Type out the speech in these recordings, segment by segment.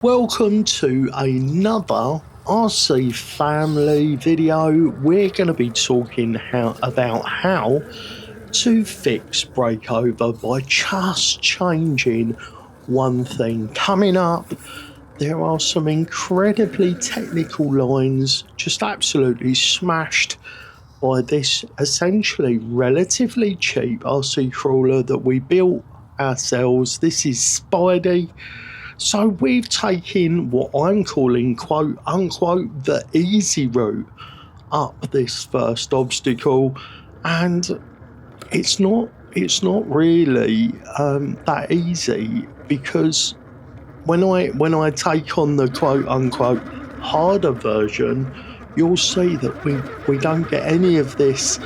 Welcome to another RC family video. We're going to be talking about how to fix breakover by just changing one thing. Coming up, there are some incredibly technical lines just absolutely smashed by this essentially relatively cheap RC crawler that we built ourselves. This is Spidey. So we've taken what I'm calling quote unquote the easy route up this first obstacle, and it's not really that easy, because when I take on the quote unquote harder version, you'll see that we don't get any of this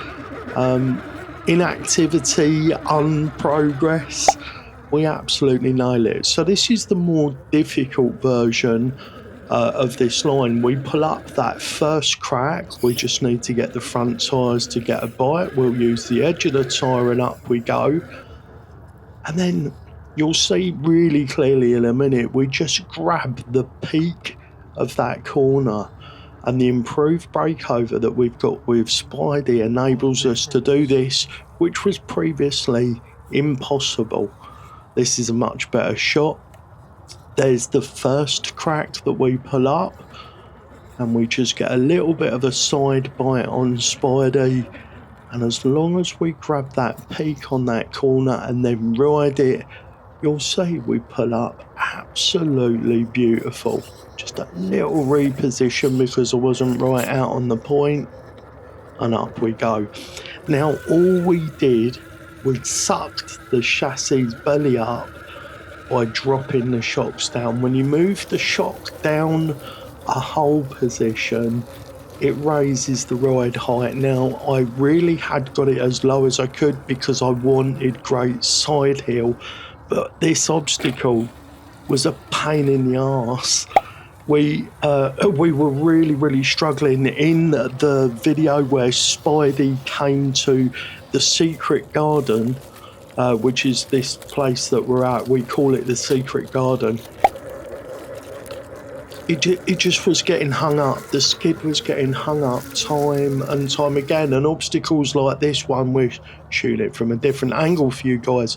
inactivity, unprogress. We absolutely nail it. So this is the more difficult version of this line. We pull up that first crack. We just need to get the front tyres to get a bite. We'll use the edge of the tyre and up we go. And then you'll see really clearly in a minute, we just grab the peak of that corner, and the improved breakover that we've got with Spidey enables us to do this, which was previously impossible. This is a much better shot. There's the first crack that we pull up, and we just get a little bit of a side bite on Spidey, and as long as we grab that peak on that corner and then ride it, you'll see we pull up absolutely beautiful. Just a little reposition because I wasn't right out on the point, and up we go. Now all we did, we sucked the chassis belly up by dropping the shocks down. When you move the shock down a whole position, it raises the ride height. Now, I really had got it as low as I could because I wanted great side heel, but this obstacle was a pain in the arse. We were really struggling. In the video where Spidey came to the secret garden, which is this place that we're at, we call it the secret garden, it just was getting hung up. The skid was getting hung up time and time again, and obstacles like this one, we're shooting it from a different angle for you guys,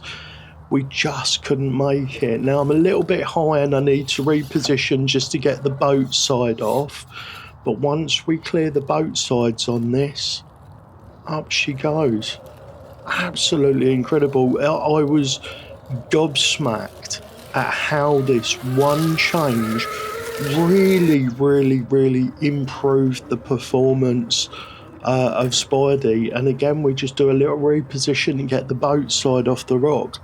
we just couldn't make it. Now I'm a little bit high and I need to reposition just to get the boat side off, but once we clear the boat sides on this, up she goes. Absolutely incredible. I was gobsmacked at how this one change really improved the performance of Spidey. And again, we just do a little reposition and get the boat side off the rock,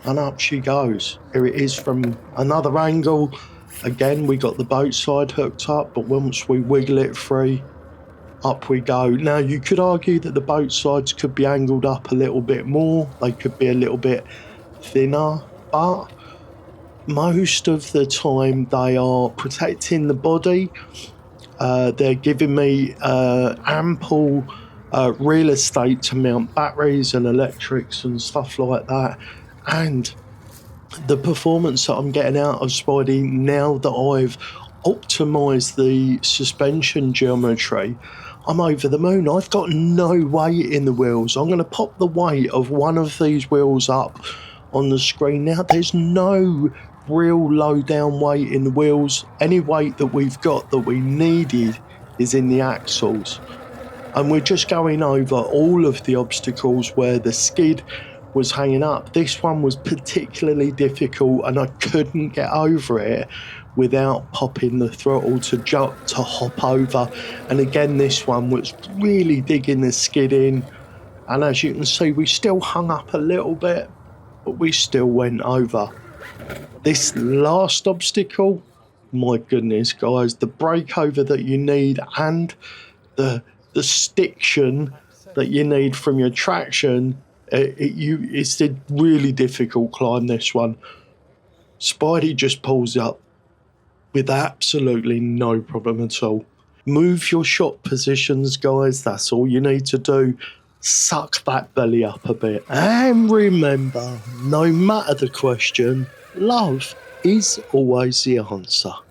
and up she goes. Here it is from another angle. Again, we got the boat side hooked up, but once we wiggle it free, up we go. Now you could argue that the boat sides could be angled up a little bit more, they could be a little bit thinner, but most of the time they are protecting the body. They're giving me ample real estate to mount batteries and electrics and stuff like that, and the performance that I'm getting out of Spidey now that I've optimised the suspension geometry, I'm over the moon. I've got no weight in the wheels. I'm going to pop the weight of one of these wheels up on the screen now. There's no real low down weight in the wheels. Any weight that we've got that we needed is in the axles, and we're just going over all of the obstacles where the skid was hanging up. This one was particularly difficult, and I couldn't get over it without popping the throttle to hop over. And again, this one was really digging the skid in, and as you can see, we still hung up a little bit, but we still went over. This last obstacle, my goodness guys, the breakover that you need and the stiction that you need from your traction, it's a really difficult climb, this one. Spidey just pulls up with absolutely no problem at all. Move your shot positions, guys. That's all you need to do. Suck that belly up a bit. And remember, no matter the question, love is always the answer.